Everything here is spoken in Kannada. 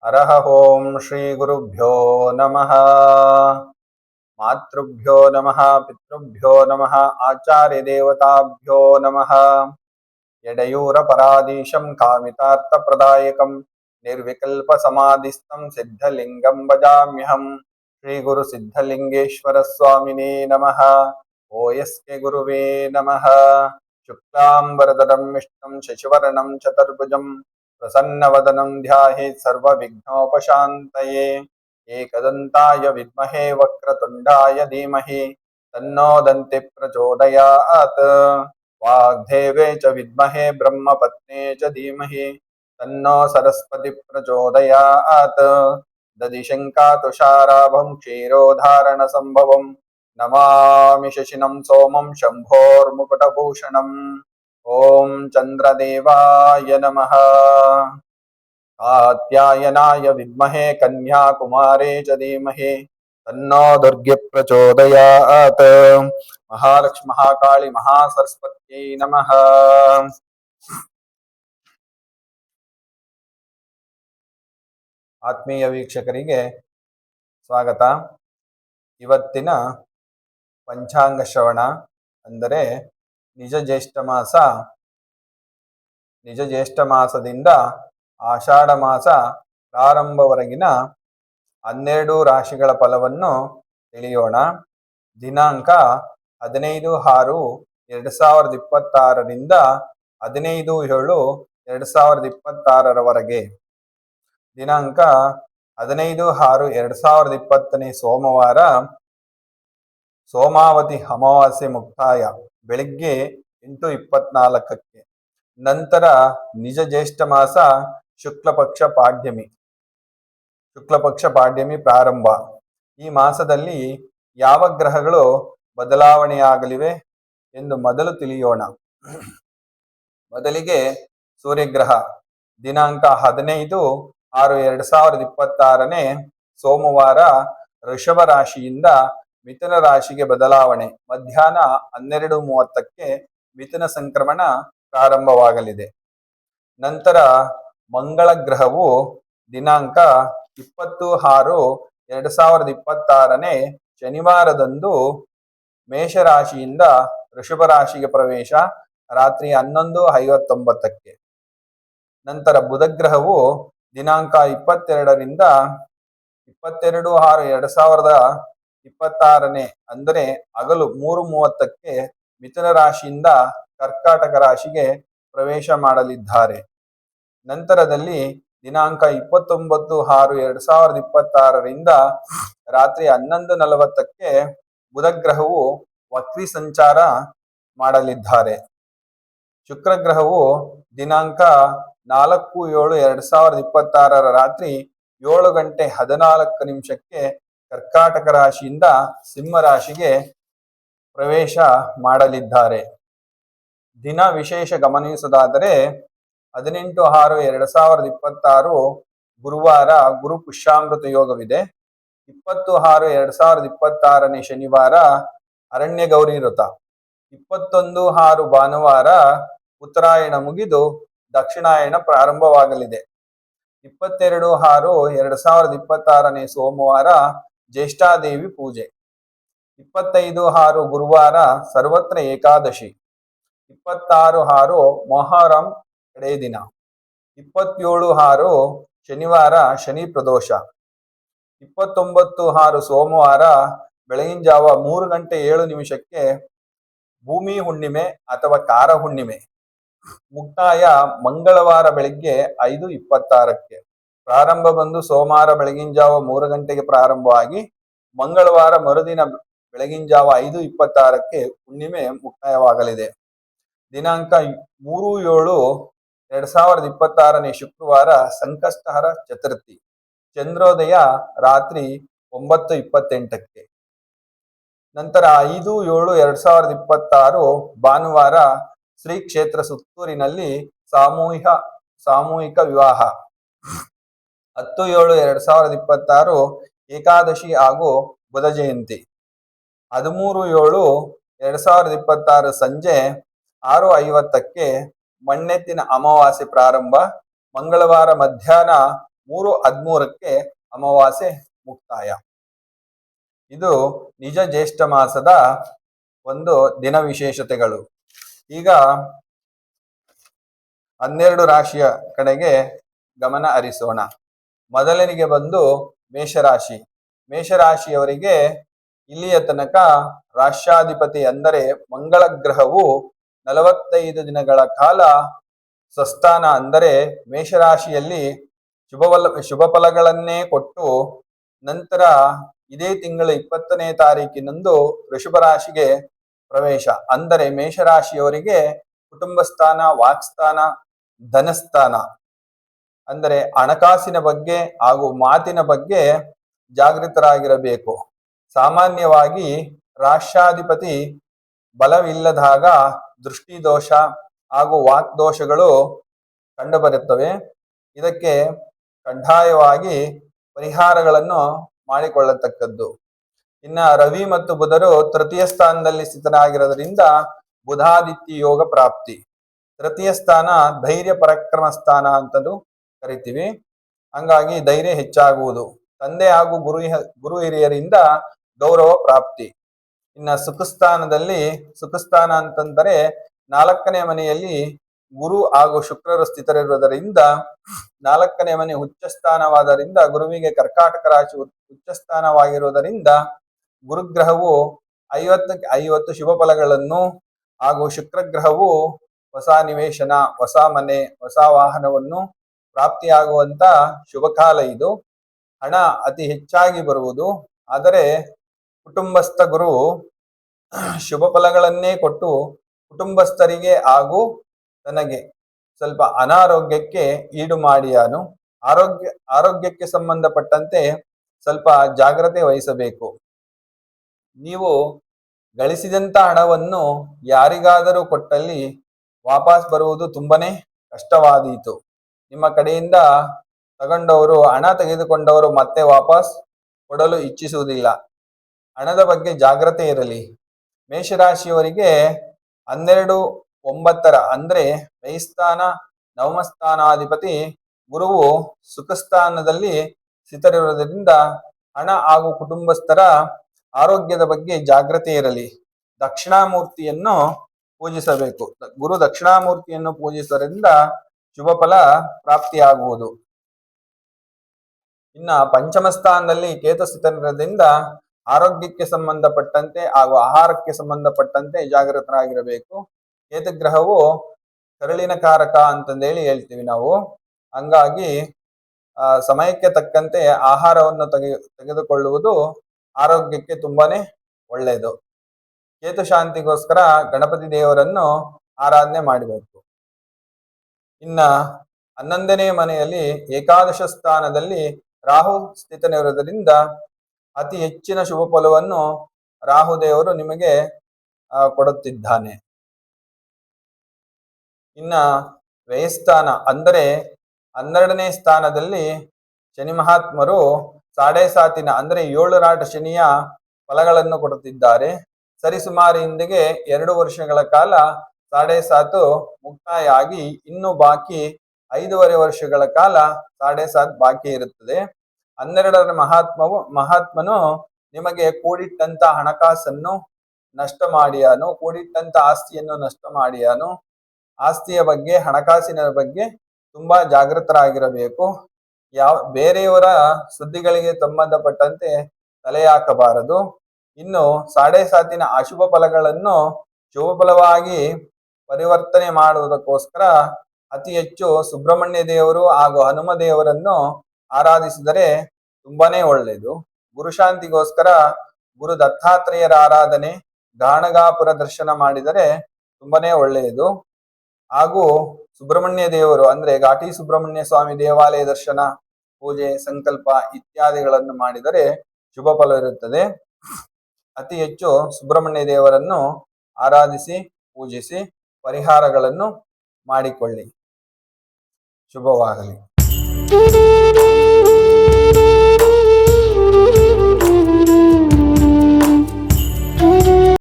ಹರಃ ಓಂ ಶ್ರೀ ಗುರುಭ್ಯೋ ನಮಃ. ಮಾತೃಭ್ಯೋ ನಮಃ, ಪಿತೃಭ್ಯೋ ನಮಃ, ಆಚಾರ್ಯ ದೇವತಾಭ್ಯೋ ನಮಃ. ಯಡಯೂರ ಪರಾದೀಶಂ ಕಾಮಿತಾರ್ಥ ಪ್ರದಾಯಕಂ ನಿರ್ವಿಕಲ್ಪ ಸಮಾಧಿಸ್ಥಂ ಸಿದ್ಧಲಿಂಗಂ ಭಜಾಮ್ಯಹಂ. ಶ್ರೀ ಗುರು ಸಿದ್ಧಲಿಂಗೇಶ್ವರ ಸ್ವಾಮಿನೇ ನಮಃ. ಓಯಸ್ಕೆ ಗುರುವೇ ನಮಃ. ಶುಕ್ಲಾಂಬರಧರಂ ವಿಷ್ಣುಂ ಶಶಿವರ್ಣಂ ಚತುರ್ಭುಜಂ ಪ್ರಸನ್ನವದನಂ ಧ್ಯಾಯೇತ್ ಸರ್ವವಿಘ್ನೋಪಶಾಂತಯೇ. ಏಕದಂತಾಯ ವಿದ್ಮಹೇ ವಕ್ರತುಂಡಾಯ ಧೀಮಹಿ ತನ್ನೋ ದಂತಿ ಪ್ರಚೋದಯಾತ್. ವಾಗ್ದೇವೇ ಚ ವಿದ್ಮಹೇ ಬ್ರಹ್ಮಪತ್ನೇ ಚ ಧೀಮಹಿ ತನ್ನೋ ಸರಸ್ವತಿ ಪ್ರಚೋದಯಾತ್. ದಧಿಶಂಕಾ ತುಷಾರಾಭಂ ಕ್ಷೀರೋಧಾರಣ ಸಂಭವಂ ನಮಾಮಿ ಶಶಿನಂ ಸೋಮಂ ಶಂಭೋರ್ಮುಕುಟಭೂಷಣಂ. ಓಂ ಚಂದ್ರದೇವಾಯ ನಮಃ. ಕಾತ್ಯಾಯನಾಯ ವಿದ್ಮಹೇ ಕನ್ಯಾಕುಮಾರೇ ಚ ಧೀಮಹಿ ತನ್ನೋ ದುರ್ಗೆ ಪ್ರಚೋದಯಾತ್. ಮಹಾಲಕ್ಷ್ಮಿ ಮಹಾಕಾಳಿ ಮಹಾಸರಸ್ವತ್ಯೈ ನಮಃ. ಆತ್ಮೀಯ ವೀಕ್ಷಕರಿಗೆ ಸ್ವಾಗತ. ಇವತ್ತಿನ ಪಂಚಾಂಗ ಶ್ರವಣ ಅಂದರೆ ನಿಜ ಜ್ಯೇಷ್ಠ ಮಾಸದಿಂದ ಆಷಾಢ ಮಾಸ ಪ್ರಾರಂಭವರೆಗಿನ 12 ರಾಶಿಗಳ ಫಲವನ್ನು ತಿಳಿಯೋಣ. ದಿನಾಂಕ 15/6/2026ರಿಂದ 15/7/2026 ದಿನಾಂಕ 15/6/2020 ಸೋಮವಾರ ಸೋಮಾವತಿ ಅಮಾವಾಸ್ಯೆ ಮುಕ್ತಾಯ ಬೆಳಿಗ್ಗೆ 8:24. ನಂತರ ನಿಜ ಜ್ಯೇಷ್ಠ ಮಾಸ ಶುಕ್ಲಪಕ್ಷ ಪಾಡ್ಯಮಿ ಪ್ರಾರಂಭ. ಈ ಮಾಸದಲ್ಲಿ ಯಾವ ಗ್ರಹಗಳು ಬದಲಾವಣೆಯಾಗಲಿವೆ ಎಂದು ಮೊದಲು ತಿಳಿಯೋಣ. ಮೊದಲಿಗೆ ಸೂರ್ಯಗ್ರಹ ದಿನಾಂಕ 15/6/2026 ಸೋಮವಾರ ಋಷಭ ರಾಶಿಯಿಂದ ಮಿಥುನ ರಾಶಿಗೆ ಬದಲಾವಣೆ. ಮಧ್ಯಾಹ್ನ 12:30 ಮಿಥುನ ಸಂಕ್ರಮಣ ಪ್ರಾರಂಭವಾಗಲಿದೆ. ನಂತರ ಮಂಗಳ ಗ್ರಹವು ದಿನಾಂಕ 20/6/2026 ಶನಿವಾರದಂದು ಮೇಷರಾಶಿಯಿಂದ ವೃಷಭ ರಾಶಿಗೆ ಪ್ರವೇಶ ರಾತ್ರಿ 11:59. ನಂತರ ಬುಧ ಗ್ರಹವು ದಿನಾಂಕ 22/6/2026 ಅಂದರೆ ಹಗಲು 3:30 ಮಿಥುನ ರಾಶಿಯಿಂದ ಕರ್ಕಾಟಕ ರಾಶಿಗೆ ಪ್ರವೇಶ ಮಾಡಲಿದ್ದಾರೆ. ನಂತರದಲ್ಲಿ ದಿನಾಂಕ 29/6/2026 ರಾತ್ರಿ 11:40 ಬುಧ ಗ್ರಹವು ವಕ್ರಿ ಸಂಚಾರ ಮಾಡಲಿದ್ದಾರೆ. ಶುಕ್ರ ಗ್ರಹವು ದಿನಾಂಕ 4/7/2026 ರಾತ್ರಿ 7:14 ಕರ್ಕಾಟಕ ರಾಶಿಯಿಂದ ಸಿಂಹ ರಾಶಿಗೆ ಪ್ರವೇಶ ಮಾಡಲಿದ್ದಾರೆ. ದಿನ ವಿಶೇಷ ಗಮನಿಸುವುದಾದರೆ 18/6/2026 ಗುರುವಾರ ಗುರು ಪುಷ್ಯಾಮೃತ ಯೋಗವಿದೆ. 20/6/2026 ಶನಿವಾರ ಅರಣ್ಯ ಗೌರಿ ವ್ರತ. 21/6 ಭಾನುವಾರ ಉತ್ತರಾಯಣ ಮುಗಿದು ದಕ್ಷಿಣಾಯಣ ಪ್ರಾರಂಭವಾಗಲಿದೆ. 22/6/2026 ಸೋಮವಾರ ಜ್ಯೇಷ್ಠಾದೇವಿ ಪೂಜೆ. 25/6 ಗುರುವಾರ ಸರ್ವತ್ರ ಏಕಾದಶಿ. 26/6 ಮೊಹರಂ ಕಡೇ ದಿನ. 27/6 ಶನಿವಾರ ಶನಿ ಪ್ರದೋಷ. 29/6 ಸೋಮವಾರ ಬೆಳಗಿನ ಜಾವ 3:07 ಭೂಮಿ ಹುಣ್ಣಿಮೆ ಅಥವಾ ಕಾರ ಹುಣ್ಣಿಮೆ. ಮುಕ್ತಾಯ ಮಂಗಳವಾರ ಬೆಳಿಗ್ಗೆ 5:26. ಪ್ರಾರಂಭ ಬಂದು ಸೋಮವಾರ ಬೆಳಗಿನ ಜಾವ 3 ಗಂಟೆಗೆ ಪ್ರಾರಂಭವಾಗಿ ಮಂಗಳವಾರ ಮರುದಿನ ಬೆಳಗಿನ ಜಾವ 5:26 ಹುಣ್ಣಿಮೆ ಮುಕ್ತಾಯವಾಗಲಿದೆ. ದಿನಾಂಕ 3/7/2026 ಶುಕ್ರವಾರ ಸಂಕಷ್ಟಹರ ಚತುರ್ಥಿ. ಚಂದ್ರೋದಯ ರಾತ್ರಿ 9:28. ನಂತರ 5/7/2026 ಭಾನುವಾರ ಶ್ರೀ ಕ್ಷೇತ್ರ ಸುತ್ತೂರಿನಲ್ಲಿ ಸಾಮೂಹಿಕ ವಿವಾಹ. 10/7/2026 ಏಕಾದಶಿ ಹಾಗೂ ಬುಧ ಜಯಂತಿ. 13/7/2026 ಸಂಜೆ 6:50 ಮಣ್ಣೆತ್ತಿನ ಅಮಾವಾಸ್ಯೆ ಪ್ರಾರಂಭ. ಮಂಗಳವಾರ ಮಧ್ಯಾಹ್ನ 3:13ಕ್ಕೆ ಅಮಾವಾಸ್ಯೆ ಮುಕ್ತಾಯ. ಇದು ನಿಜ ಜ್ಯೇಷ್ಠ ಮಾಸದ ಒಂದು ದಿನ ವಿಶೇಷತೆಗಳು. ಈಗ 12 ರಾಶಿಯ ಕಡೆಗೆ ಗಮನ ಹರಿಸೋಣ. ಮೊದಲನಿಗೆ ಬಂದು ಮೇಷರಾಶಿ. ಮೇಷರಾಶಿಯವರಿಗೆ ಇಲ್ಲಿಯ ತನಕ ರಾಷ್ಟ್ರಾಧಿಪತಿ ಅಂದರೆ ಮಂಗಳ ಗ್ರಹವು 45 ದಿನಗಳ ಕಾಲ ಸ್ವಸ್ಥಾನ ಅಂದರೆ ಮೇಷರಾಶಿಯಲ್ಲಿ ಶುಭ ಫಲಗಳನ್ನೇ ಕೊಟ್ಟು ನಂತರ ಇದೇ ತಿಂಗಳ 20ನೇ ತಾರೀಕಿನಂದು ವೃಷಭ ರಾಶಿಗೆ ಪ್ರವೇಶ. ಅಂದರೆ ಮೇಷರಾಶಿಯವರಿಗೆ ಕುಟುಂಬ ಸ್ಥಾನ, ವಾಕ್ಸ್ಥಾನ, ಧನಸ್ಥಾನ ಅಂದರೆ ಹಣಕಾಸಿನ ಬಗ್ಗೆ ಹಾಗೂ ಮಾತಿನ ಬಗ್ಗೆ ಜಾಗೃತರಾಗಿರಬೇಕು. ಸಾಮಾನ್ಯವಾಗಿ ರಾಷ್ಟ್ರಾಧಿಪತಿ ಬಲವಿಲ್ಲದಾಗ ದೃಷ್ಟಿದೋಷ ಹಾಗೂ ವಾಕ್ದೋಷಗಳು ಕಂಡುಬರುತ್ತವೆ. ಇದಕ್ಕೆ ಕಡ್ಡಾಯವಾಗಿ ಪರಿಹಾರಗಳನ್ನು ಮಾಡಿಕೊಳ್ಳತಕ್ಕದ್ದು. ಇನ್ನ ರವಿ ಮತ್ತು ಬುಧರು ತೃತೀಯ ಸ್ಥಾನದಲ್ಲಿ ಸ್ಥಿತನಾಗಿರೋದ್ರಿಂದ ಬುಧಾದಿತ್ಯ ಯೋಗ ಪ್ರಾಪ್ತಿ. ತೃತೀಯ ಸ್ಥಾನ ಧೈರ್ಯ ಪರಾಕ್ರಮ ಸ್ಥಾನ ಅಂತಲೂ ಕರಿತೀವಿ. ಹಂಗಾಗಿ ಧೈರ್ಯ ಹೆಚ್ಚಾಗುವುದು. ತಂದೆ ಹಾಗೂ ಗುರು ಹಿರಿಯರಿಂದ ಗೌರವ ಪ್ರಾಪ್ತಿ. ಇನ್ನ ಸುಖಸ್ಥಾನ ಅಂತಂದರೆ 4ನೇ ಮನೆಯಲ್ಲಿ ಗುರು ಹಾಗೂ ಶುಕ್ರರು ಸ್ಥಿತರಿರುವುದರಿಂದ 4ನೇ ಮನೆ ಉಚ್ಚ ಸ್ಥಾನವಾದರಿಂದ ಗುರುವಿಗೆ ಕರ್ಕಾಟಕ ರಾಶಿ ಉಚ್ಚ ಸ್ಥಾನವಾಗಿರುವುದರಿಂದ ಗುರುಗ್ರಹವು 50ಕ್ಕೆ 50 ಶುಭ ಫಲಗಳನ್ನು ಹಾಗೂ ಶುಕ್ರಗ್ರಹವು ಹೊಸ ನಿವೇಶನ, ಹೊಸ ಮನೆ, ಹೊಸ ವಾಹನವನ್ನು ಪ್ರಾಪ್ತಿಯಾಗುವಂತ ಶುಭ ಕಾಲ ಇದು. ಹಣ ಅತಿ ಹೆಚ್ಚಾಗಿ ಬರುವುದು. ಆದರೆ ಕುಟುಂಬಸ್ಥ ಗುರು ಶುಭ ಫಲಗಳನ್ನೇ ಕೊಟ್ಟು ಕುಟುಂಬಸ್ಥರಿಗೆ ಹಾಗೂ ತನಗೆ ಸ್ವಲ್ಪ ಅನಾರೋಗ್ಯಕ್ಕೆ ಈಡು ಮಾಡಿಯಾನು. ಆರೋಗ್ಯಕ್ಕೆ ಸಂಬಂಧಪಟ್ಟಂತೆ ಸ್ವಲ್ಪ ಜಾಗ್ರತೆ ವಹಿಸಬೇಕು. ನೀವು ಗಳಿಸಿದಂತ ಹಣವನ್ನು ಯಾರಿಗಾದರೂ ಕೊಟ್ಟಲ್ಲಿ ವಾಪಸ್ ಬರುವುದು ತುಂಬಾನೇ ಕಷ್ಟವಾದೀತು. ನಿಮ್ಮ ಕಡೆಯಿಂದ ಹಣ ತೆಗೆದುಕೊಂಡವರು ಮತ್ತೆ ವಾಪಸ್ ಕೊಡಲು ಇಚ್ಛಿಸುವುದಿಲ್ಲ. ಹಣದ ಬಗ್ಗೆ ಜಾಗ್ರತೆ ಇರಲಿ. ಮೇಷರಾಶಿಯವರಿಗೆ 12-9 ಅಂದ್ರೆ ವ್ಯಯಸ್ಥಾನ ನವಮಸ್ಥಾನಾಧಿಪತಿ ಗುರುವು ಸುಖಸ್ಥಾನದಲ್ಲಿ ಸ್ಥಿತರಿರುವುದರಿಂದ ಹಣ ಹಾಗೂ ಕುಟುಂಬಸ್ಥರ ಆರೋಗ್ಯದ ಬಗ್ಗೆ ಜಾಗ್ರತೆ ಇರಲಿ. ದಕ್ಷಿಣಾಮೂರ್ತಿಯನ್ನು ಪೂಜಿಸಬೇಕು. ಗುರು ದಕ್ಷಿಣಾಮೂರ್ತಿಯನ್ನು ಪೂಜಿಸುವುದರಿಂದ ಶುಭ ಫಲ ಪ್ರಾಪ್ತಿಯಾಗುವುದು. ಇನ್ನ ಪಂಚಮ ಸ್ಥಾನದಲ್ಲಿ ಕೇತು ಸ್ಥಿತರಿರೋದ್ರಿಂದ ಆರೋಗ್ಯಕ್ಕೆ ಸಂಬಂಧಪಟ್ಟಂತೆ ಹಾಗೂ ಆಹಾರಕ್ಕೆ ಸಂಬಂಧಪಟ್ಟಂತೆ ಜಾಗೃತರಾಗಿರಬೇಕು. ಕೇತು ಗ್ರಹವು ಕರುಳಿನ ಕಾರಕ ಅಂತಂದೇಳಿ ಹೇಳ್ತೀವಿ ನಾವು. ಹಂಗಾಗಿ ಸಮಯಕ್ಕೆ ತಕ್ಕಂತೆ ಆಹಾರವನ್ನು ತೆಗೆದುಕೊಳ್ಳುವುದು ಆರೋಗ್ಯಕ್ಕೆ ತುಂಬಾನೇ ಒಳ್ಳೆಯದು. ಕೇತು ಶಾಂತಿಗೋಸ್ಕರ ಗಣಪತಿ ದೇವರನ್ನು ಆರಾಧನೆ ಮಾಡಬೇಕು. ಇನ್ನ 11ನೇ ಮನೆಯಲ್ಲಿ ಏಕಾದಶ ಸ್ಥಾನದಲ್ಲಿ ರಾಹು ಸ್ಥಿತನಿರುವುದರಿಂದ ಅತಿ ಹೆಚ್ಚಿನ ಶುಭ ಫಲವನ್ನು ರಾಹು ದೇವರು ನಿಮಗೆ ಕೊಡುತ್ತಿದ್ದಾನೆ. ಇನ್ನ ವ್ಯಯಸ್ಥಾನ ಅಂದರೆ 12ನೇ ಸ್ಥಾನದಲ್ಲಿ ಶನಿ ಮಹಾತ್ಮರು 7.5 ಅಂದ್ರೆ 7 ರಾಟ ಶನಿಯ ಫಲಗಳನ್ನು ಕೊಡುತ್ತಿದ್ದಾರೆ. ಸರಿಸುಮಾರು ಇಂದಿಗೆ 2 ವರ್ಷಗಳ ಕಾಲ 7.5 ಮುಕ್ತಾಯ ಆಗಿ ಇನ್ನು ಬಾಕಿ 5.5 ವರ್ಷಗಳ ಕಾಲ 7.5 ಬಾಕಿ ಇರುತ್ತದೆ. 12ರ ಮಹಾತ್ಮನು ನಿಮಗೆ ಕೂಡಿಟ್ಟಂತ ಹಣಕಾಸನ್ನು ನಷ್ಟ ಮಾಡಿಯಾನು, ಕೂಡಿಟ್ಟಂತ ಆಸ್ತಿಯನ್ನು ನಷ್ಟ ಮಾಡಿಯಾನು. ಆಸ್ತಿಯ ಬಗ್ಗೆ, ಹಣಕಾಸಿನ ಬಗ್ಗೆ ತುಂಬಾ ಜಾಗೃತರಾಗಿರಬೇಕು. ಬೇರೆಯವರ ಸುದ್ದಿಗಳಿಗೆ ಸಂಬಂಧಪಟ್ಟಂತೆ ತಲೆ ಹಾಕಬಾರದು. ಇನ್ನು 7.5 ಅಶುಭ ಫಲಗಳನ್ನು ಶುಭ ಫಲವಾಗಿ ಪರಿವರ್ತನೆ ಮಾಡುವುದಕ್ಕೋಸ್ಕರ ಅತಿ ಹೆಚ್ಚು ಸುಬ್ರಹ್ಮಣ್ಯ ದೇವರು ಹಾಗೂ ಹನುಮ ದೇವರನ್ನು ಆರಾಧಿಸಿದರೆ ತುಂಬಾನೇ ಒಳ್ಳೆಯದು. ಗುರುಶಾಂತಿಗೋಸ್ಕರ ಗುರು ದತ್ತಾತ್ರೇಯರ ಆರಾಧನೆ, ಗಾಣಗಾಪುರ ದರ್ಶನ ಮಾಡಿದರೆ ತುಂಬಾನೇ ಒಳ್ಳೆಯದು. ಹಾಗೂ ಸುಬ್ರಹ್ಮಣ್ಯ ದೇವರು ಅಂದ್ರೆ ಘಾಟಿ ಸುಬ್ರಹ್ಮಣ್ಯ ಸ್ವಾಮಿ ದೇವಾಲಯ ದರ್ಶನ, ಪೂಜೆ, ಸಂಕಲ್ಪ ಇತ್ಯಾದಿಗಳನ್ನು ಮಾಡಿದರೆ ಶುಭ ಫಲ ಇರುತ್ತದೆ. ಅತಿ ಹೆಚ್ಚು ಸುಬ್ರಹ್ಮಣ್ಯ ದೇವರನ್ನು ಆರಾಧಿಸಿ ಪೂಜಿಸಿ ಪರಿಹಾರಗಳನ್ನು ಮಾಡಿಕೊಳ್ಳಿ. ಶುಭವಾಗಲಿ.